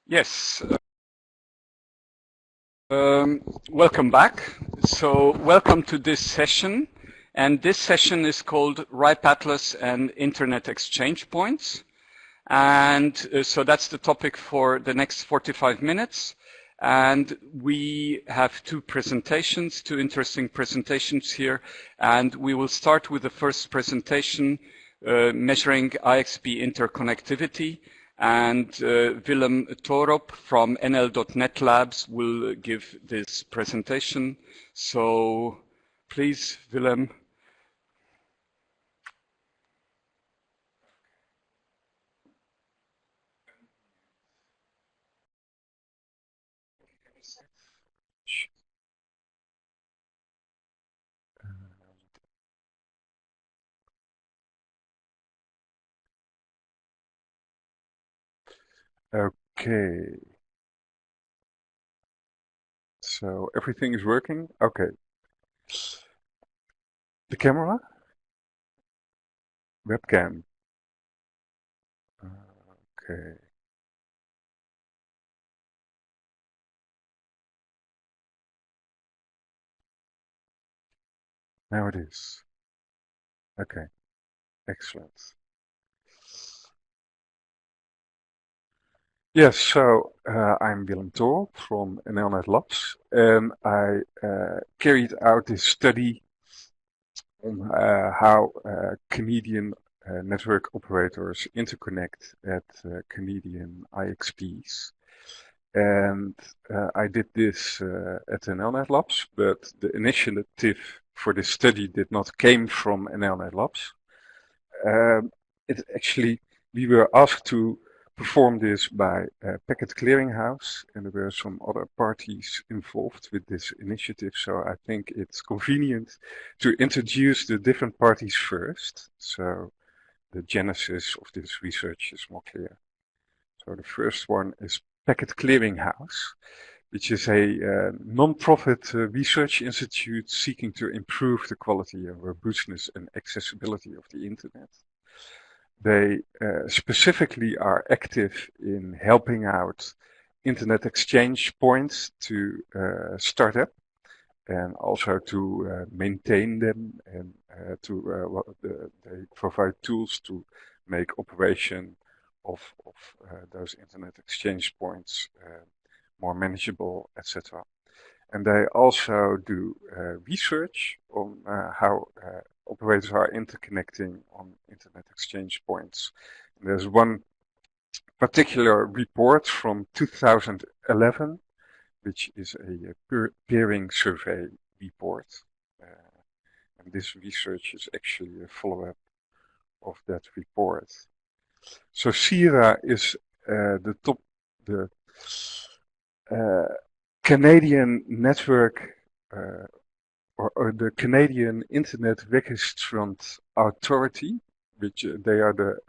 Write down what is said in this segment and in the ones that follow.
Yes. Welcome back. So welcome to this session. And this session is called RIPE Atlas and Internet Exchange Points. And so that's the topic for the next 45 minutes. And we have two interesting presentations here. And we will start with the first presentation, measuring IXP interconnectivity. And Willem Toorop from NLnetLabs will give this presentation. So please, Willem. Okay. So everything is working? Okay. The camera? Webcam. Okay. Now it is. Okay. Excellent. Yes, so I'm Willem Toorop from NLnetLabs, and I carried out this study on how Canadian network operators interconnect at Canadian IXPs. And I did this at NLnetLabs, but the initiative for this study did not came from NLnetLabs. We were asked to perform this by Packet Clearinghouse, and there were some other parties involved with this initiative, so I think it's convenient to introduce the different parties first, so the genesis of this research is more clear. So the first one is Packet Clearinghouse, which is a non-profit research institute seeking to improve the quality and robustness and accessibility of the internet. They specifically are active in helping out internet exchange points to start up and also to maintain them, and they provide tools to make operation of those internet exchange points more manageable, etc. And they also do research on how operators are interconnecting on internet exchange points. And there's one particular report from 2011, which is a peering survey report. And this research is actually a follow-up of that report. So CIRA is the Canadian network or the Canadian Internet Registrant Authority, which they are the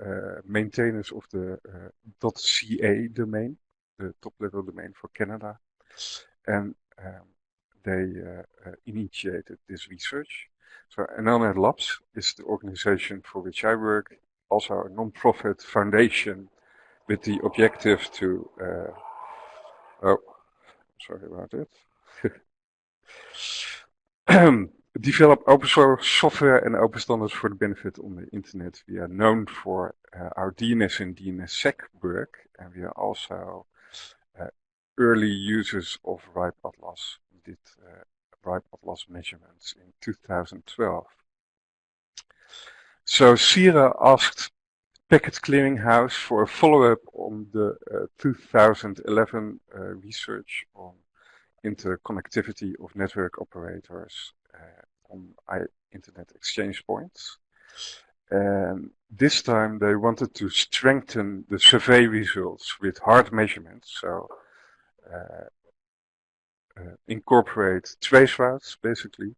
maintainers of the .ca domain, the top-level domain for Canada, and they initiated this research. So NLnetLabs is the organization for which I work, also a non-profit foundation with the objective to sorry about it. Develop open source software and open standards for the benefit on the internet. We are known for our DNS and DNSSEC work, and we are also early users of RIPE Atlas. We did RIPE Atlas measurements in 2012. So CIRA asked Packet Clearinghouse for a follow-up on the 2011 research on interconnectivity of network operators on internet exchange points. And this time they wanted to strengthen the survey results with hard measurements, so incorporate trace routes basically.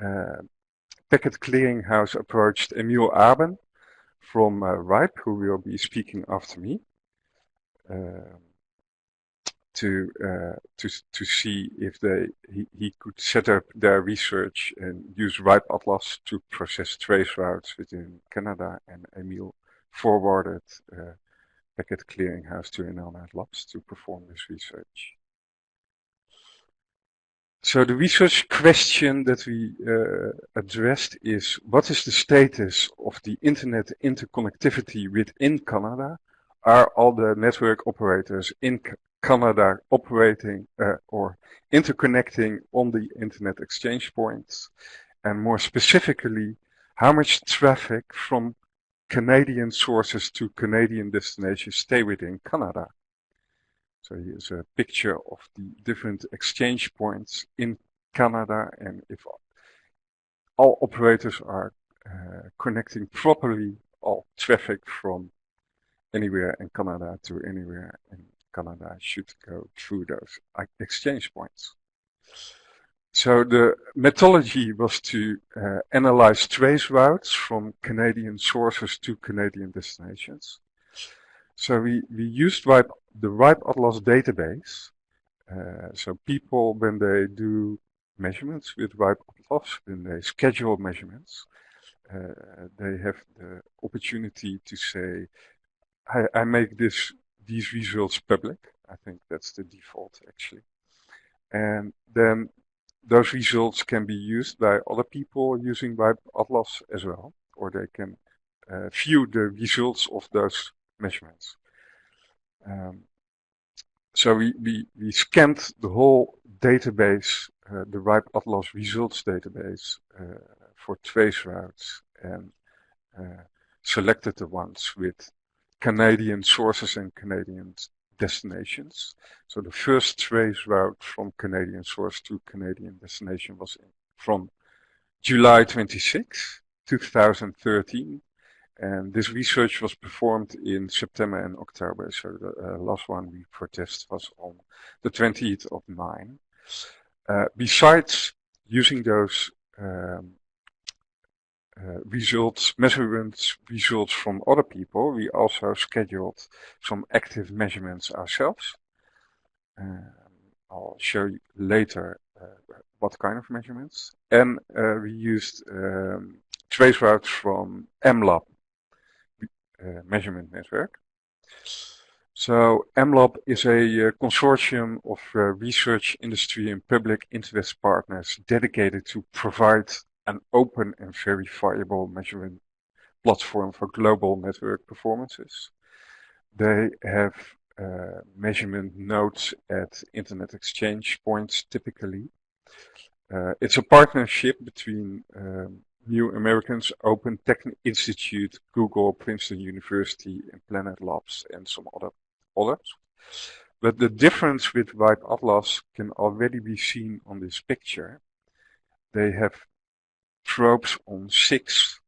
Packet Clearinghouse approached Emile Aben from RIPE, who will be speaking after me, to see if he could set up their research and use RIPE Atlas to process trace routes within Canada, and Emile forwarded Packet Clearinghouse to NLnetLabs to perform this research. So the research question that we addressed is, what is the status of the internet interconnectivity within Canada? Are all the network operators in Canada operating or interconnecting on the internet exchange points? And more specifically, how much traffic from Canadian sources to Canadian destinations stay within Canada? So here's a picture of the different exchange points in Canada, and if all operators are connecting properly, all traffic from anywhere in Canada to anywhere in Canada should go through those exchange points. So the methodology was to analyze trace routes from Canadian sources to Canadian destinations. So we used the RIPE Atlas database. So people, when they do measurements with RIPE Atlas, when they schedule measurements, they have the opportunity to say, I make these results public. I think that's the default actually. And then those results can be used by other people using RIPE Atlas as well, or they can view the results of those measurements. So we scanned the whole database, the RIPE Atlas results database, for trace routes, and selected the ones with Canadian sources and Canadian destinations. So the first trace route from Canadian source to Canadian destination was from July 26, 2013. And this research was performed in September and October. So the last one we protest was on the 20th of 9. Besides using those measurements results from other people, we also scheduled some active measurements ourselves. I'll show you later what kind of measurements. And we used trace routes from Emile measurement network. So MLab is a consortium of research, industry and public interest partners dedicated to provide an open and verifiable measurement platform for global network performances. They have measurement nodes at internet exchange points typically. It's a partnership between New Americans, Open Tech Institute, Google, Princeton University, and Planet Labs, and some others. But the difference with RIPE Atlas can already be seen on this picture. They have probes on 6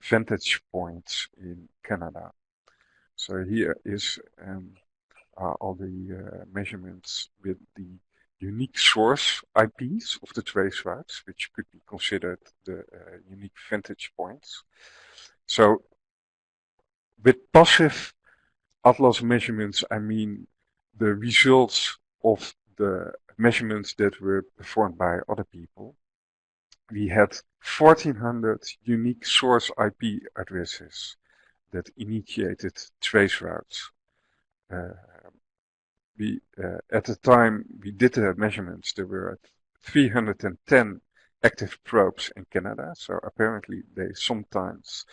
vantage points in Canada. So here is all the measurements with the unique source IPs of the trace routes, which could be considered the unique vantage points. So with passive Atlas measurements, I mean the results of the measurements that were performed by other people. We had 1400 unique source IP addresses that initiated trace routes. At the time we did the measurements, there were 310 active probes in Canada, so apparently they sometimes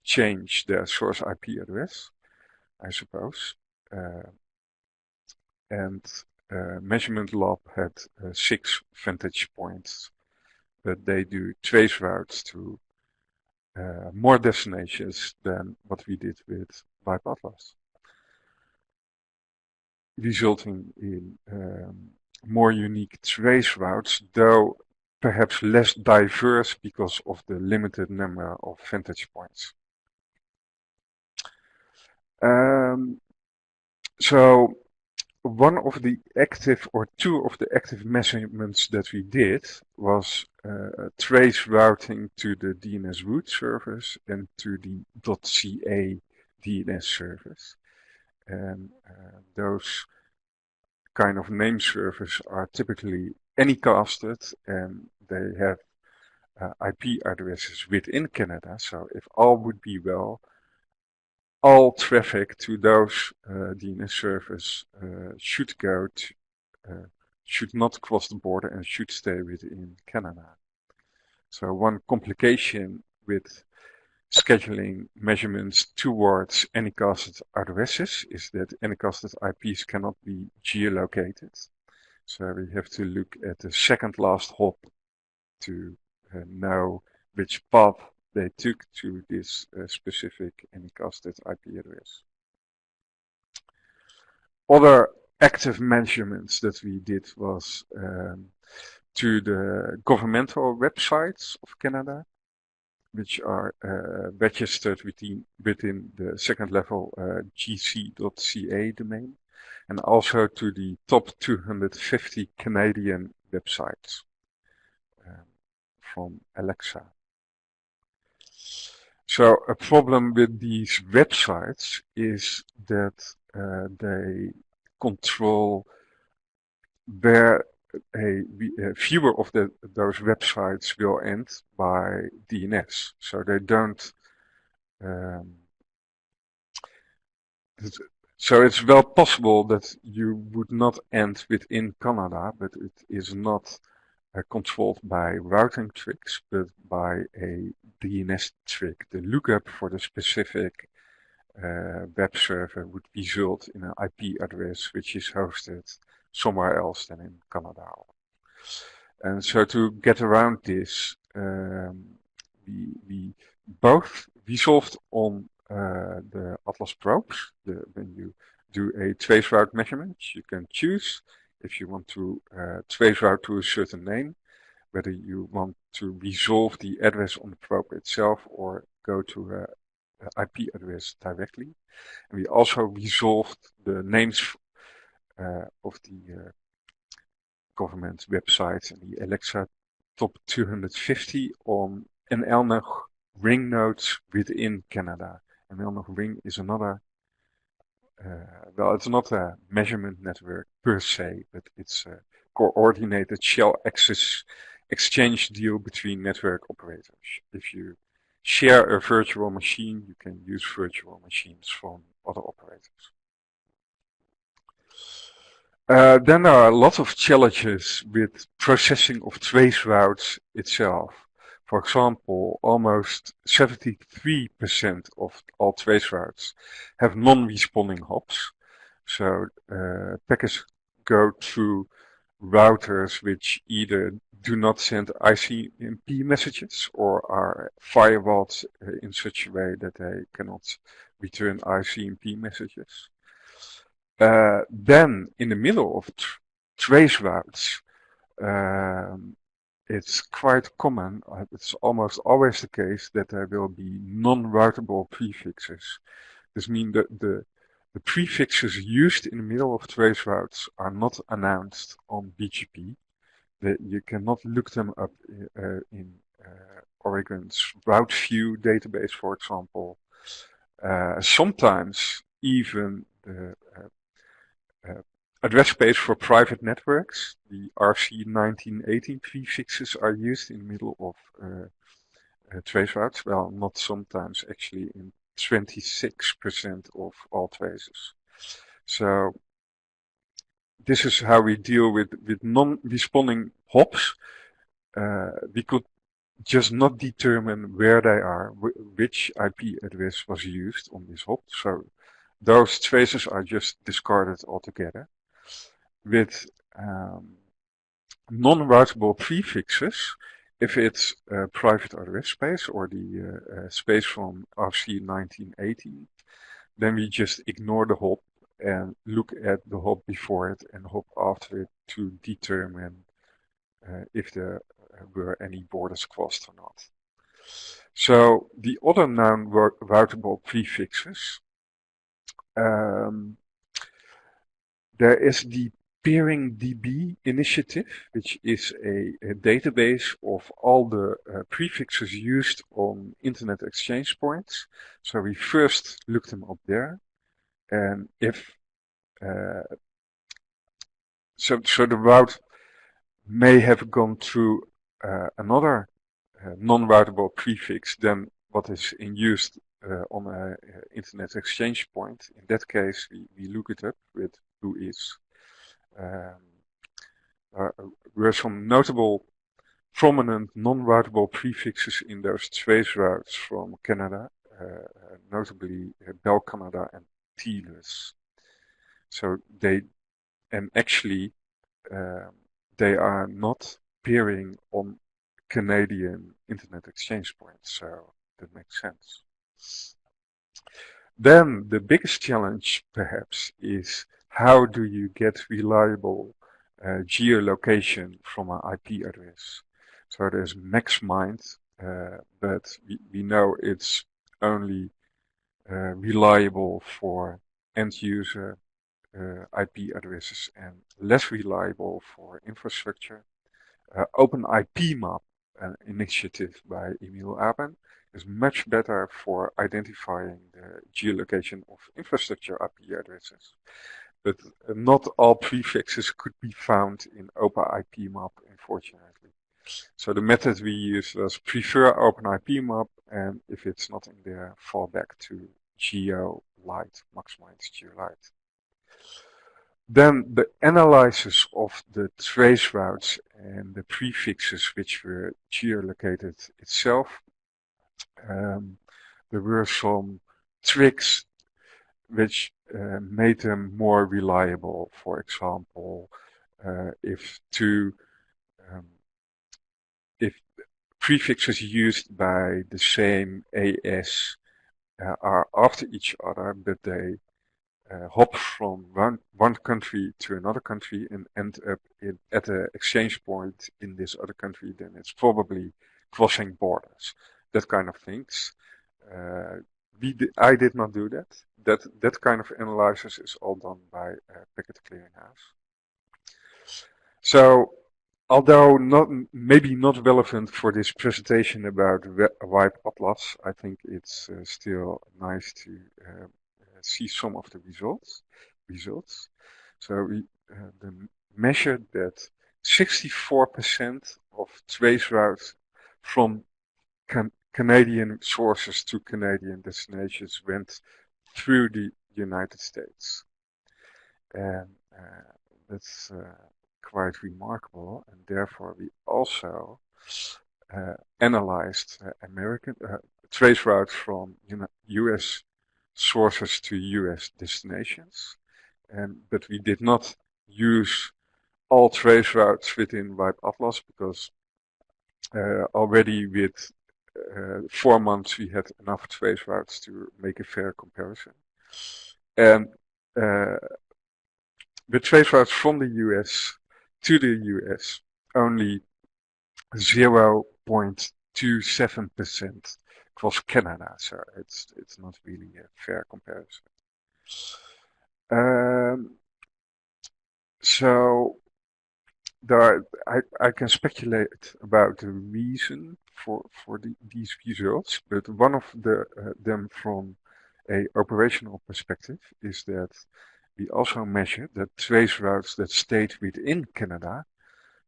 change their source IP address, I suppose. Measurement Lab had 6 vantage points, but they do trace routes to more destinations than what we did with RIPE Atlas, resulting in more unique trace routes, though perhaps less diverse because of the limited number of vantage points. So one of the active, or 2 of the active measurements that we did was trace routing to the DNS root service and to the .ca DNS service. And those kind of name servers are typically anycasted, and they have IP addresses within Canada. So if all would be well, all traffic to those DNS servers should go to, should not cross the border and should stay within Canada. So one complication with scheduling measurements towards anycasted addresses is that anycasted IPs cannot be geolocated. So we have to look at the second last hop to know which path they took to this specific anycasted IP address. Other active measurements that we did was to the governmental websites of Canada, which are registered within the second level gc.ca domain, and also to the top 250 Canadian websites from Alexa. So a problem with these websites is that they control where fewer of those websites will end by DNS. So they don't. So it's well possible that you would not end within Canada, but it is not controlled by routing tricks, but by a DNS trick. The lookup for the specific web server would result in an IP address which is hosted somewhere else than in Canada. And so to get around this, we both resolved on the Atlas probes. When you do a trace route measurement, you can choose if you want to trace route to a certain name, whether you want to resolve the address on the probe itself or go to an IP address directly. And we also resolved the names of the government websites and the Alexa top 250 on NLnetLabs ring nodes within Canada. NLnetLabs ring is another, well, it's not a measurement network per se, but it's a coordinated shell access exchange deal between network operators. If you share a virtual machine, you can use virtual machines from other operators. Then there are a lot of challenges with processing of trace routes itself. For example, almost 73% of all trace routes have non-responding hops. So packets go through routers which either do not send ICMP messages or are firewalled in such a way that they cannot return ICMP messages. Then, in the middle of trace routes, it's quite common, it's almost always the case, that there will be non-routable prefixes. This means that the prefixes used in the middle of trace routes are not announced on BGP. You cannot look them up in Oregon's Route View database, for example. Sometimes even the address space for private networks, the RC1918 prefixes are used in the middle of trace routes. Well, not sometimes, actually in 26% of all traces. So this is how we deal with non-responding hops. We could just not determine where they are, which IP address was used on this hop. So those traces are just discarded altogether. With non-routable prefixes, if it's a private address space or the space from RC1918, then we just ignore the hop and look at the hop before it and hop after it to determine if there were any borders crossed or not. So the other non-routable prefixes, there is the PeeringDB initiative, which is a database of all the prefixes used on Internet exchange points. So we first looked them up there, and if so the route may have gone through another non-routable prefix than what is in use on an internet exchange point. In that case, we look it up with who is. There were some notable prominent non-routable prefixes in those trace routes from Canada, notably Bell Canada and TLS. So they are not appearing on Canadian internet exchange points, so that makes sense. Then the biggest challenge perhaps is how do you get reliable geolocation from an IP address? So there's MaxMind, but we know it's only reliable for end user IP addresses and less reliable for infrastructure. OpenIPMap, an initiative by Emile Aben, is much better for identifying the geolocation of infrastructure IP addresses. But not all prefixes could be found in OpenIPMap, unfortunately. So the method we used was prefer OpenIPMap, and if it's not in there, fall back to GeoLite, MaxMind's GeoLite. Then the analysis of the trace routes and the prefixes which were geolocated itself. There were some tricks which made them more reliable. For example, if prefixes used by the same AS are after each other, but they hop from one country to another country and end up at an exchange point in this other country, then it's probably crossing borders. That kind of things. I did not do that. That kind of analysis is all done by Packet Clearinghouse. So, although maybe not relevant for this presentation about RIPE Atlas, I think it's still nice to see some of the results. So we measured that 64% of trace routes from Canadian sources to Canadian destinations went through the United States. And that's quite remarkable, and therefore we also analyzed American trace routes from US sources to US destinations, but we did not use all trace routes within RIPE Atlas because already with 4 months we had enough trace routes to make a fair comparison. And the trace routes from the US to the US, only 0.27% across Canada, so it's not really a fair comparison. So I can speculate about the reason for these results, but one of them from a operational perspective is that we also measured that trace routes that stayed within Canada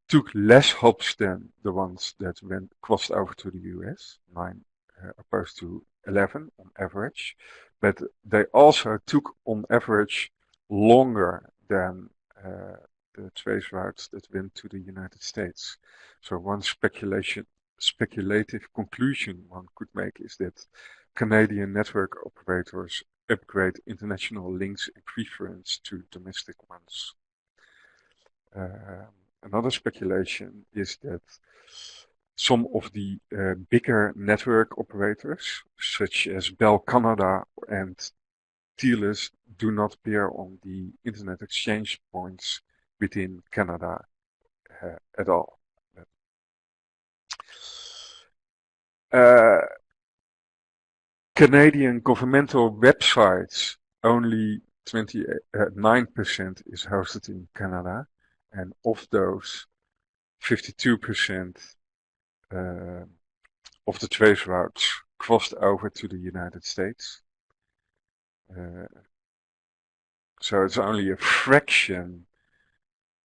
took less hops than the ones that crossed over to the US, 9 opposed to 11 on average, but they also took on average longer than the trace routes that went to the United States. So one speculative conclusion one could make is that Canadian network operators upgrade international links in preference to domestic ones. Another speculation is that some of the bigger network operators, such as Bell Canada and TLS, do not appear on the internet exchange points within Canada at all. Canadian governmental websites, only 29% is hosted in Canada, and of those, 52% of the trace routes crossed over to the United States. So it's only a fraction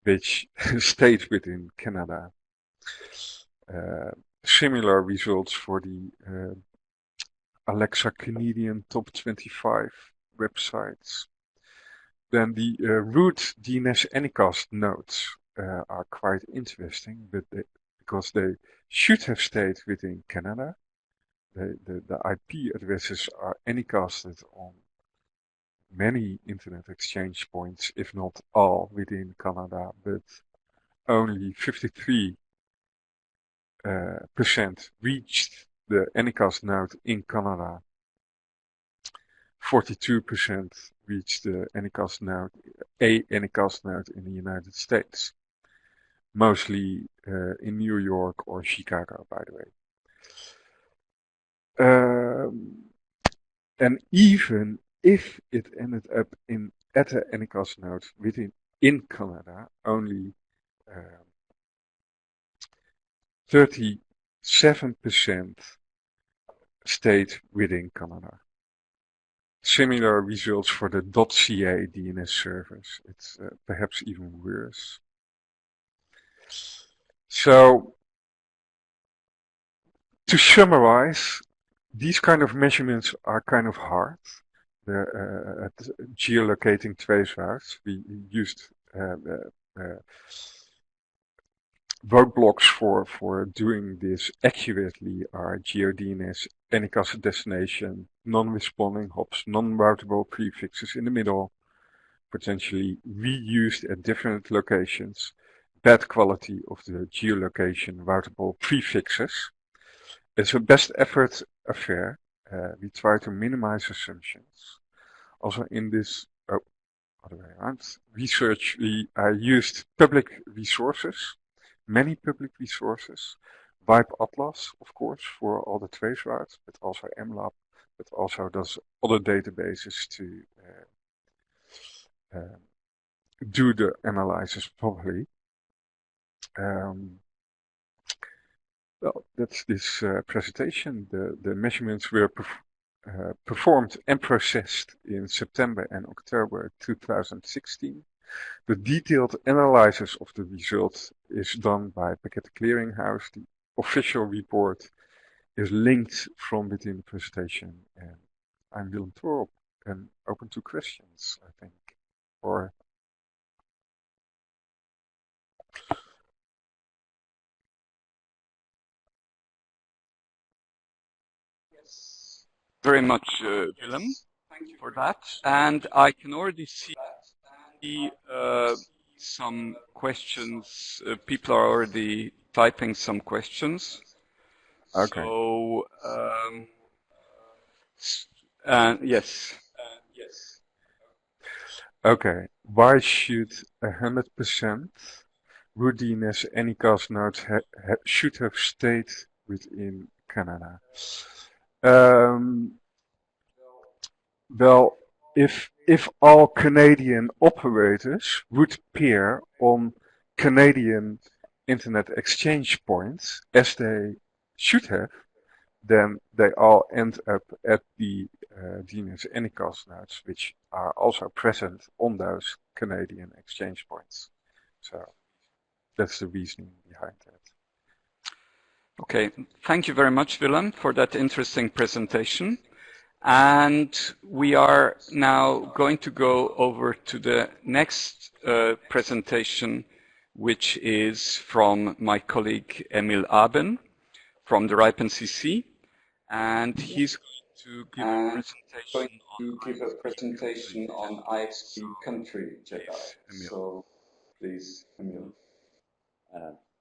which stayed within Canada. Similar results for the Alexa Canadian top 25 websites. Then the root DNS Anycast nodes are quite interesting, but because they should have stayed within Canada. The IP addresses are anycasted on many internet exchange points, if not all, within Canada, but only 53% reached the Anycast node in Canada. 42% reached the Anycast node, a Anycast node in the United States, mostly in New York or Chicago, by the way. And even if it ended up at a Anycast node in Canada, only 37% stayed within Canada. Similar results for the .ca DNS servers. It's perhaps even worse. So, to summarize, these kind of measurements are kind of hard. At geolocating trace routes, we used roadblocks for doing this accurately are GeoDNS, Anycast destination, non-responding hops, non-routable prefixes in the middle, potentially reused at different locations, bad quality of the geolocation routable prefixes. It's a best effort affair. We try to minimize assumptions. Also in this, other way around, research, I used public resources, many public resources, RIPE Atlas, of course, for all the trace routes, but also MLab, but also those other databases to do the analysis properly. Well, that's this presentation. The measurements were performed and processed in September and October 2016. The detailed analysis of the results is done by Packet Clearinghouse. The official report is linked from within the presentation. And I'm Willem Toorop and open to questions, I think. Or Yes. Very much, Willem. Thank you for that. And I can already see some questions. People are already typing some questions. okay. So, yes. Okay. Why should 100% root DNS Anycast nodes should have stayed within Canada? Well, if all Canadian operators would peer on Canadian internet exchange points, as they should have, then they all end up at the DNS Anycast nodes, which are also present on those Canadian exchange points. So that's the reasoning behind that. Okay, thank you very much, Willem, for that interesting presentation. And we are now going to go over to the next presentation, which is from my colleague Emile Aben from the RIPE NCC. And he's going to give a presentation on IXP-Country-Jedi. So, please, Emile.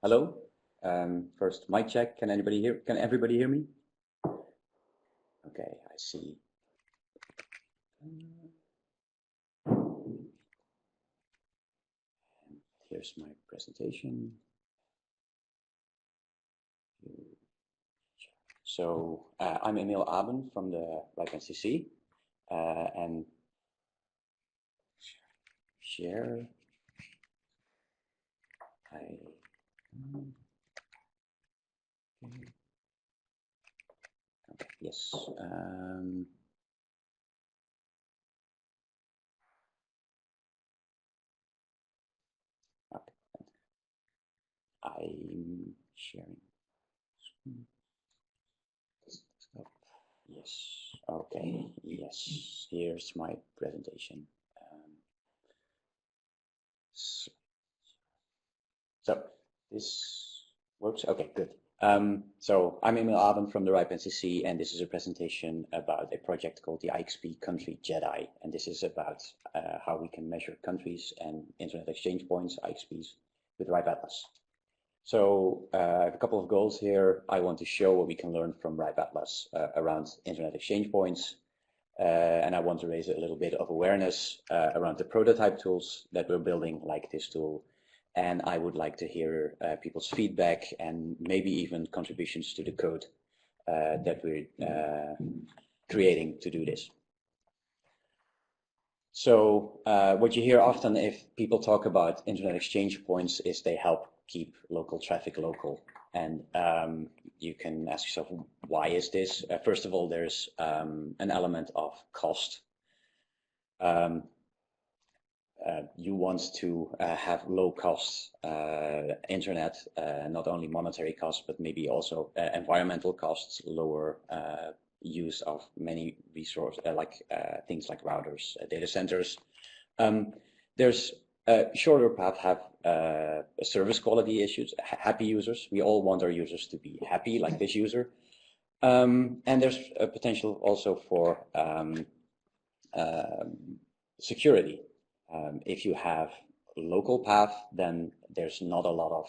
Hello. First, mic check. Can everybody hear me? Okay, I see. And here's my presentation. So I'm Emile Aben from the RIPE NCC, and share. Okay, yes. Okay. I'm sharing. Yes. Okay. Yes. Here's my presentation. So this works. Okay, good. So I'm Emile Aben from the RIPE NCC, and this is a presentation about a project called the IXP Country-Jedi, and this is about how we can measure countries and internet exchange points, IXPs, with RIPE Atlas. So I have a couple of goals here. I want to show what we can learn from RIPE Atlas around internet exchange points, and I want to raise a little bit of awareness around the prototype tools that we're building, like this tool. And I would like to hear people's feedback and maybe even contributions to the code that we're creating to do this. So what you hear often if people talk about internet exchange points is they help keep local traffic local. And you can ask yourself, why is this? First of all, there's an element of cost. You want to have low cost internet, not only monetary costs, but maybe also environmental costs, lower use of many resources, like things like routers, data centers. There's shorter path have service quality issues, happy users. We all want our users to be happy, like this user. And there's a potential also for security. If you have local path, then there's not a lot of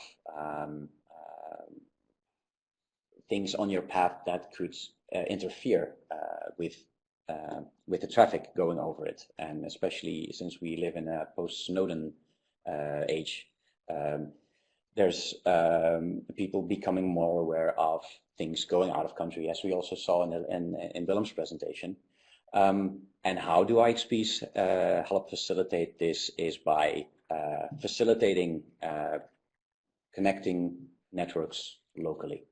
things on your path that could interfere with the traffic going over it. And especially since we live in a post-Snowden age, there's people becoming more aware of things going out of country, as we also saw in Willem's presentation. And how do IXPs help facilitate this is by facilitating connecting networks locally.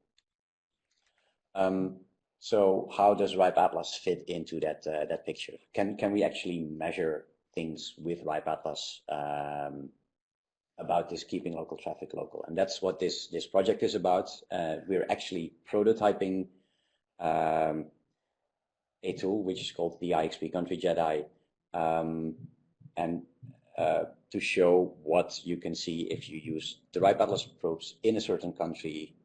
So how does RIPE Atlas fit into that picture? Can we actually measure things with RIPE Atlas about this keeping local traffic local? And that's what this project is about. We're actually prototyping a tool which is called the IXP-Country-Jedi, and to show what you can see if you use the RIPE Atlas probes in a certain country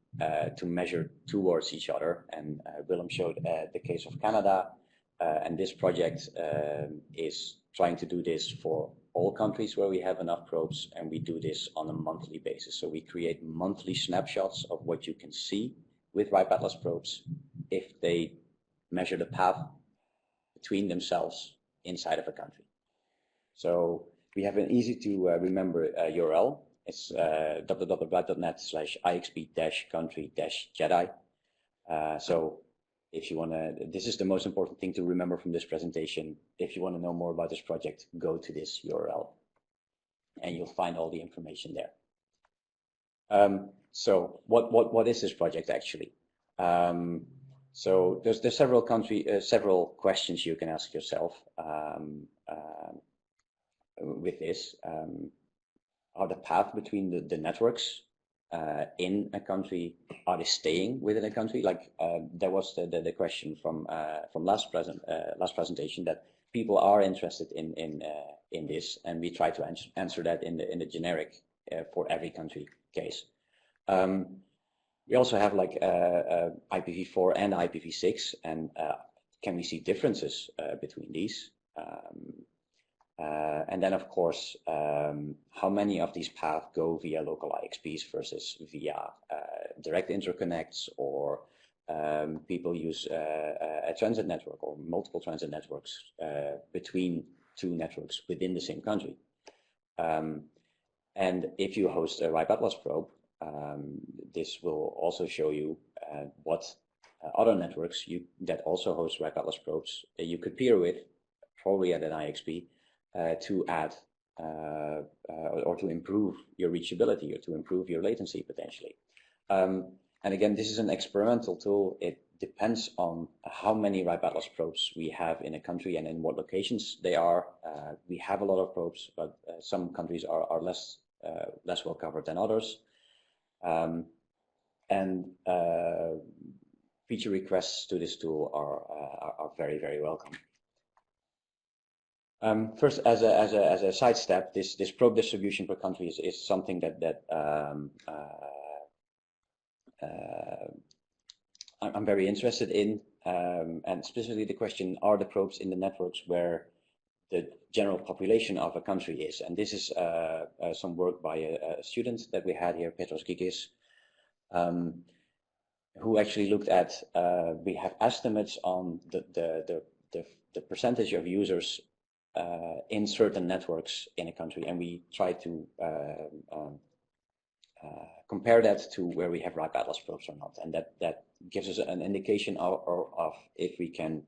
to measure towards each other. And Willem showed the case of Canada, and this project is trying to do this for all countries where we have enough probes, and we do this on a monthly basis. So we create monthly snapshots of what you can see with RIPE Atlas probes if they measure the path between themselves inside of a country. So we have an easy to remember URL. It's www.net/IXP-Country-Jedi. So if you want to, this is the most important thing to remember from this presentation. If you want to know more about this project, go to this URL and you'll find all the information there. So what is this project actually? So there's several questions you can ask yourself with this. Are the path between the networks in a country, are they staying within a country? Like there was the question from last presentation that people are interested in this, and we try to answer that in the generic for every country case. We also have like IPv4 and IPv6, and can we see differences between these? And then, of course, how many of these paths go via local IXPs versus via direct interconnects, or people use a transit network or multiple transit networks between two networks within the same country. And if you host a RIPE Atlas probe, this will also show you what other networks that also host RIPE Atlas probes that you could peer with, probably at an IXP, to add or to improve your reachability or to improve your latency potentially. And again, this is an experimental tool. It depends on how many RIPE Atlas probes we have in a country and in what locations they are. We have a lot of probes, but some countries are less well covered than others. And feature requests to this tool are very, very welcome. First, as a side step, this probe distribution per country is something that I'm very interested in, and specifically the question: are the probes in the networks where the general population of a country is? And this is some work by a student that we had here, Petros Gigis, who actually looked at. We have estimates on the percentage of users in certain networks in a country, and we try to compare that to where we have RIPE Atlas probes or not, and that gives us an indication of if we can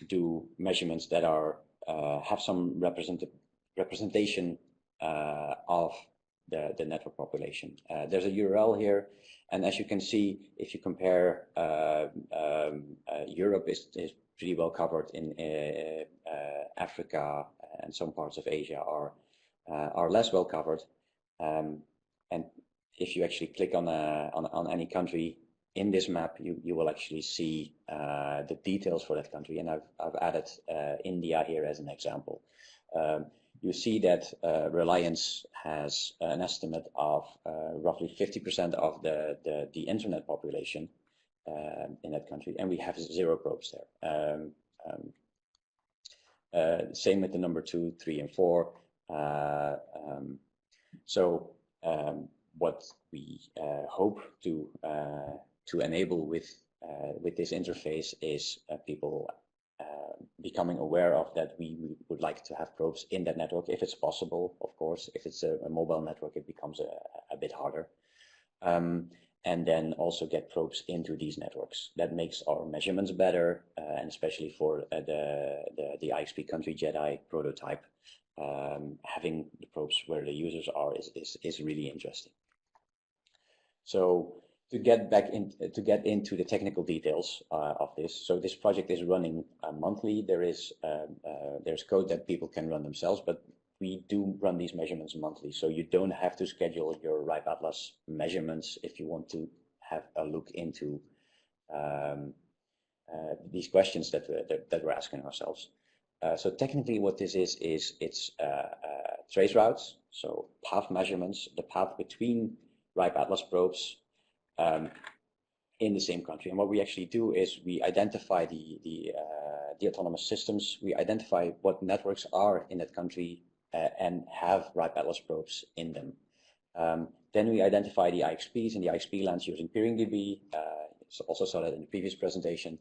do measurements that are have some representation of the network population. There's a URL here, and as you can see, if you compare, Europe is pretty well covered. In Africa and some parts of Asia are less well covered. And if you actually click on any country in this map, you will actually see the details for that country. And I've added India here as an example. You see that Reliance has an estimate of roughly 50% of the internet population in that country, and we have 0 probes there. Same with the number 2, 3, and 4. What we hope to enable with this interface is people becoming aware of that we would like to have probes in that network if it's possible. Of course, if it's a mobile network, it becomes a bit harder. And then also get probes into these networks. That makes our measurements better, and especially for the IXP-Country-Jedi prototype, having the probes where the users are is really interesting. So to get into the technical details of this, so this project is running monthly. There's code that people can run themselves, but we do run these measurements monthly, so you don't have to schedule your RIPE Atlas measurements if you want to have a look into these questions that we're asking ourselves. So technically what this is it's trace routes, so path measurements, the path between RIPE Atlas probes in the same country. And what we actually do is we identify the autonomous systems, we identify what networks are in that country and have RIPE Atlas probes in them. Then we identify the IXPs and the IXP lands using PeeringDB. Also saw that in the previous presentation.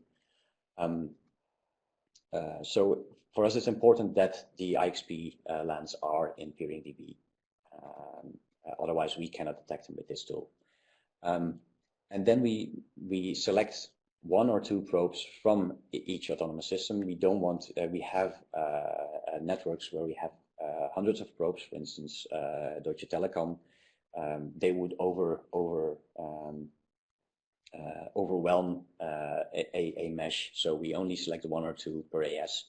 So for us, it's important that the IXP lands are in PeeringDB. Otherwise, we cannot detect them with this tool. And then we select 1 or 2 probes from each autonomous system. We don't want, we have networks where we have hundreds of probes, for instance, Deutsche Telekom. They would overwhelm a mesh, so we only select 1 or 2 per AS,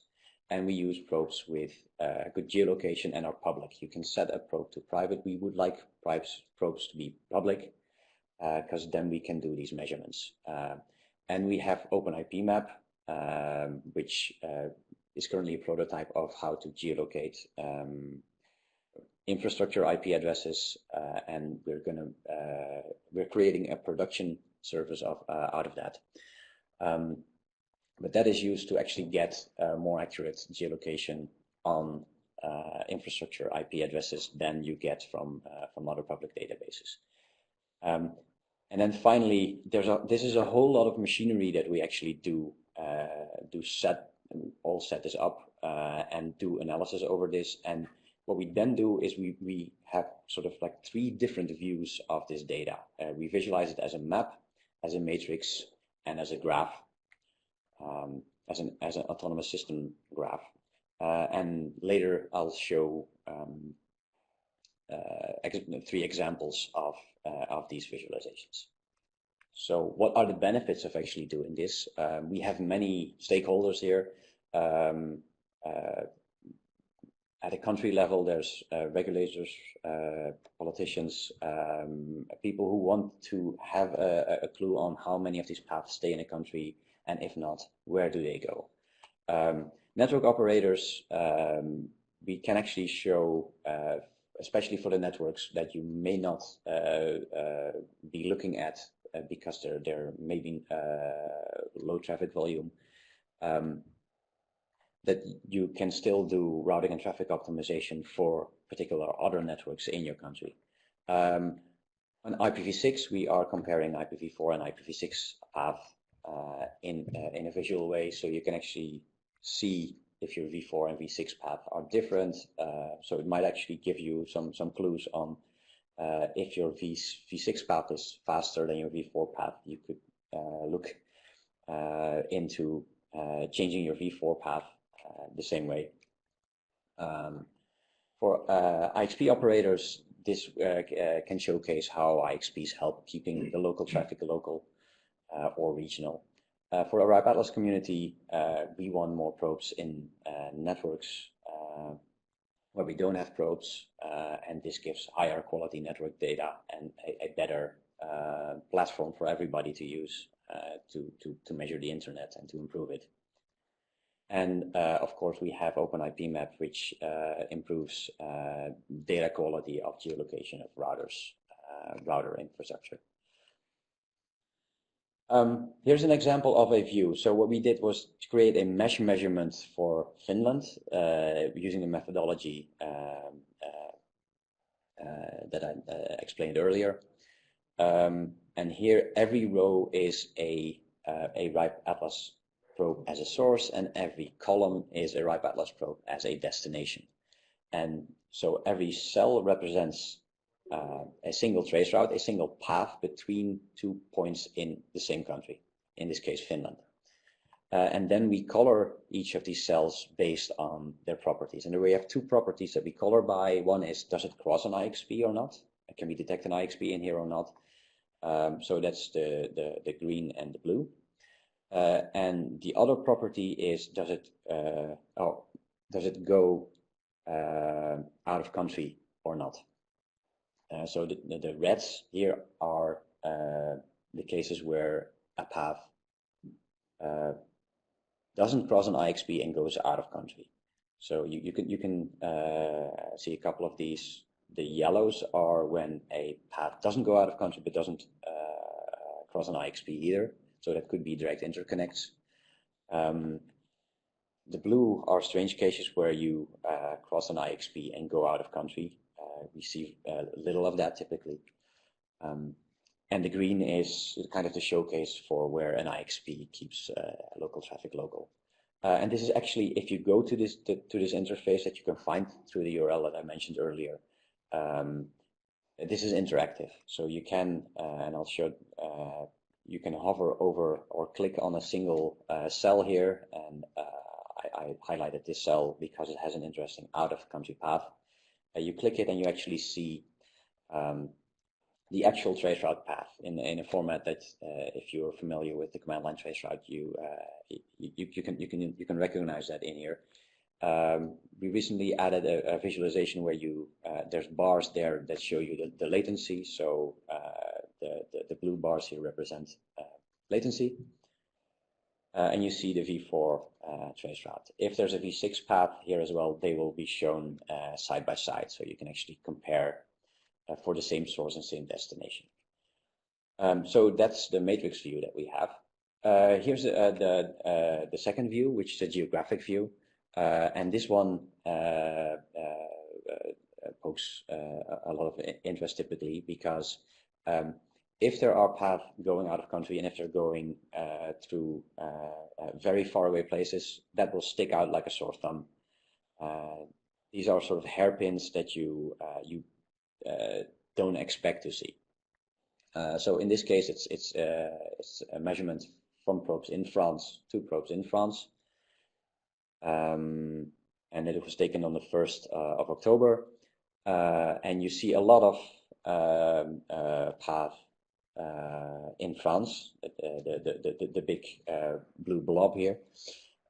and we use probes with good geolocation and are public. You can set a probe to private. We would like probes to be public, because then we can do these measurements. And we have OpenIPMap, which is currently a prototype of how to geolocate infrastructure IP addresses, and we're creating a production service out of that. But that is used to actually get more accurate geolocation on infrastructure IP addresses than you get from other public databases. And then finally, this is a whole lot of machinery that we actually do set this up and do analysis over this. And what we then do is we have sort of like 3 different views of this data. We visualize it as a map, as a matrix, and as a graph, as an autonomous system graph. And later I'll show 3 examples of these visualizations. So what are the benefits of actually doing this? We have many stakeholders here. At a country level, there's regulators, politicians, people who want to have a clue on how many of these paths stay in a country, and if not, where do they go? Network operators, we can actually show, especially for the networks that you may not be looking at because they're maybe low traffic volume, that you can still do routing and traffic optimization for particular other networks in your country. On IPv6, we are comparing IPv4 and IPv6 path in a visual way, so you can actually see if your v4 and v6 path are different. So it might actually give you some clues on if your v6 path is faster than your v4 path. You could look into changing your v4 path the same way. For IXP operators, this can showcase how IXPs help keeping the local traffic local or regional. For our RIPE Atlas community, we want more probes in networks where we don't have probes, and this gives higher quality network data and a better platform for everybody to use to measure the internet and to improve it. And of course, we have OpenIPMap, which improves data quality of geolocation of routers, router infrastructure. Here's an example of a view. So what we did was to create a mesh measurement for Finland using a methodology that I explained earlier. And here, every row is a RIPE Atlas probe as a source, and every column is a RIPE Atlas probe as a destination. And so every cell represents a single trace route, a single path between 2 points in the same country, in this case Finland. And then we color each of these cells based on their properties. And we have two properties that we color by. One is, does it cross an IXP or not? Can we detect an IXP in here or not? So that's the green and the blue. And the other property is, does it go out of country or not? So the reds here are the cases where a path doesn't cross an IXP and goes out of country. So you can see a couple of these. The yellows are when a path doesn't go out of country but doesn't cross an IXP either. So that could be direct interconnects. The blue are strange cases where you cross an IXP and go out of country. We see little of that typically. And the green is kind of the showcase for where an IXP keeps local traffic local. And this is actually, if you go to this interface that you can find through the URL that I mentioned earlier, this is interactive. So you can, and I'll show, you can hover over or click on a single cell here, and I highlighted this cell because it has an interesting out-of-country path. You click it and you actually see the actual traceroute path in a format that, if you're familiar with the command line traceroute, you can recognize that in here. We recently added a visualization where there's bars there that show you the latency. So the blue bars here represent latency, and you see the v4 traceroute. If there's a v6 path here as well, they will be shown side by side, so you can actually compare for the same source and same destination. So that's the matrix view that we have. Here's the second view, which is a geographic view. And this one pokes a lot of interest typically because if there are paths going out of country and if they're going through very far away places, that will stick out like a sore thumb. These are sort of hairpins that you don't expect to see. So in this case, it's a measurement from probes in France, 2 probes in France. And it was taken on the 1st of October, and you see a lot of path in France, the big blue blob here,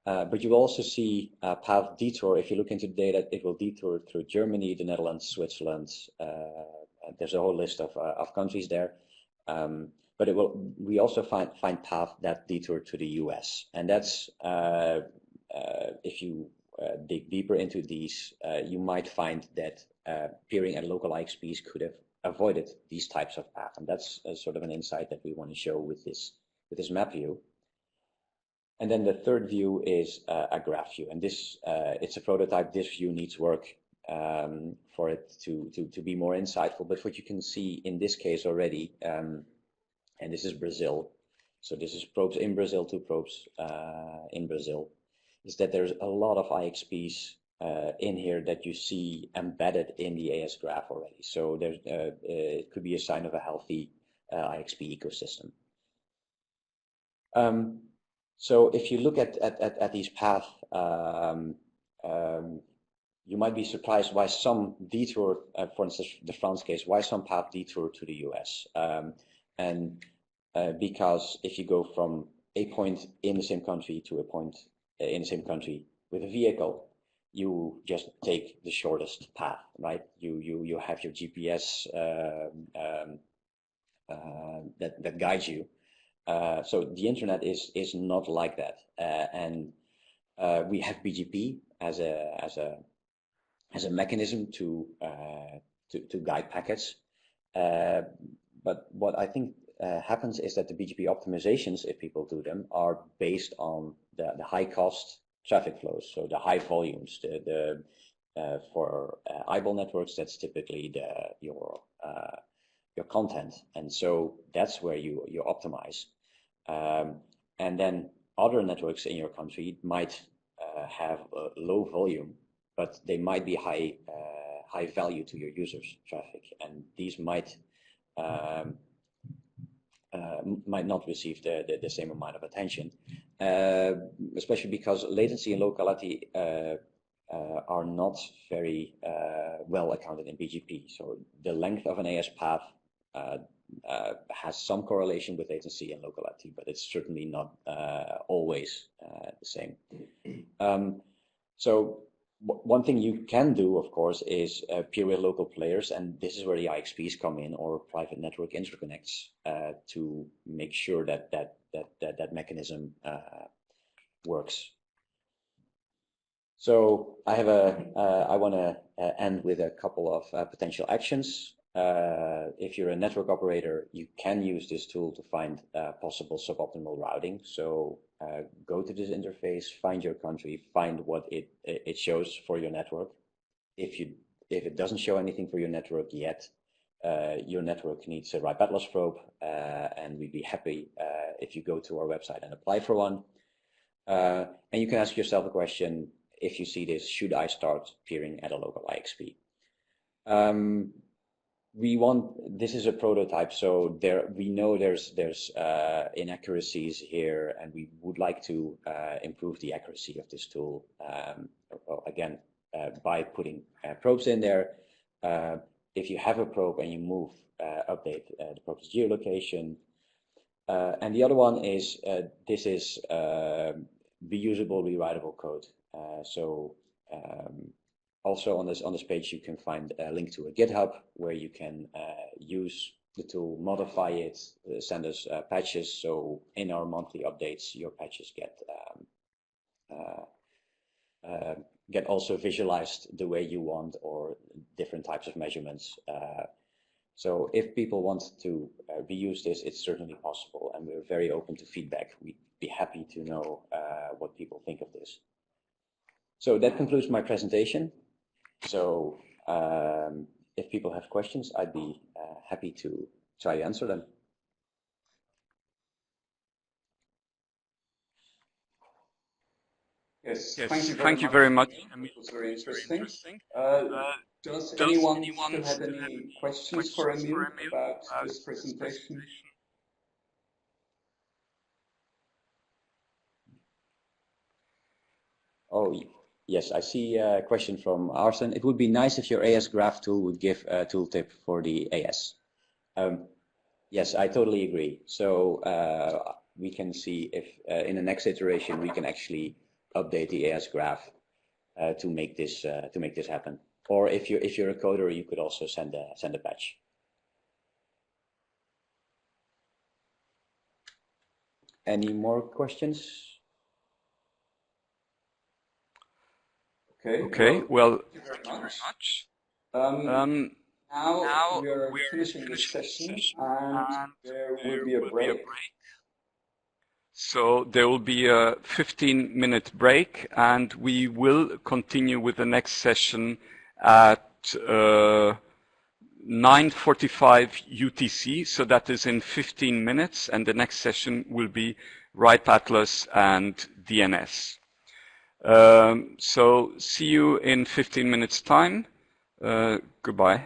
But you will also see path detour. If you look into the data, it will detour through Germany, the Netherlands, Switzerland. There's a whole list of countries there. But we also find paths that detour to the US. And that's, if you dig deeper into these, you might find that peering at local IXPs could have avoided these types of paths. And that's sort of an insight that we want to show with this map view. And then the third view is a graph view. And this, it's a prototype. This view needs work for it to be more insightful. But what you can see in this case already, and this is Brazil. So this is probes in Brazil, 2 probes in Brazil, is that there's a lot of IXPs in here that you see embedded in the AS graph already. So there's, it could be a sign of a healthy IXP ecosystem. So if you look at these paths, you might be surprised why some detour, for instance, the France case, why some path detour to the US. Because if you go from a point in the same country to a point in the same country with a vehicle, you just take the shortest path, right? You have your GPS that guides you. So the internet is not like that, and we have BGP as a mechanism to guide packets. But what I think happens is that the BGP optimizations, if people do them, are based on the high cost traffic flows, so the high volumes. For eyeball networks, that's typically your content, and so that's where you optimize. And then other networks in your country might have a low volume, but they might be high value to your users' traffic, and these might not receive the same amount of attention, especially because latency and locality are not very well accounted in BGP. So the length of an AS path has some correlation with latency and locality, but it's certainly not always the same. So one thing you can do, of course, is peer with local players, and this is where the IXPs come in, or private network interconnects, to make sure that mechanism works. So I want to end with a couple of potential actions. If you're a network operator, you can use this tool to find possible suboptimal routing. So go to this interface, find your country, find what it shows for your network. If it doesn't show anything for your network yet, your network needs a RIPE Atlas probe, and we'd be happy if you go to our website and apply for one. And you can ask yourself a question: if you see this, should I start peering at a local IXP? This is a prototype, so we know there's inaccuracies here, and we would like to improve the accuracy of this tool. Well, again, by putting probes in there. If you have a probe and you move, update the probe's geolocation. And the other one is this is reusable, rewritable code. Also on this page, you can find a link to a GitHub where you can use the tool, modify it, send us patches. So in our monthly updates, your patches get also visualized the way you want, or different types of measurements. So if people want to reuse this, it's certainly possible, and we're very open to feedback. We'd be happy to know what people think of this. So that concludes my presentation. So if people have questions, I'd be happy to try to answer them. Yes, thank you very much. It was very interesting. Does anyone still have any questions for Emile about this presentation? Oh, yes, I see a question from Arsen. It would be nice if your AS graph tool would give a tooltip for the AS. Yes, I totally agree. So we can see if in the next iteration we can actually update the AS graph to make this happen. Or if you're a coder, you could also send a patch. Any more questions? Okay. Well, thank you very much. Now we're finishing this session, and there will be a break. So there will be a 15-minute break, and we will continue with the next session at 9:45 UTC. So that is in 15 minutes, and the next session will be RIPE Atlas and DNS. So see you in 15 minutes time. Goodbye.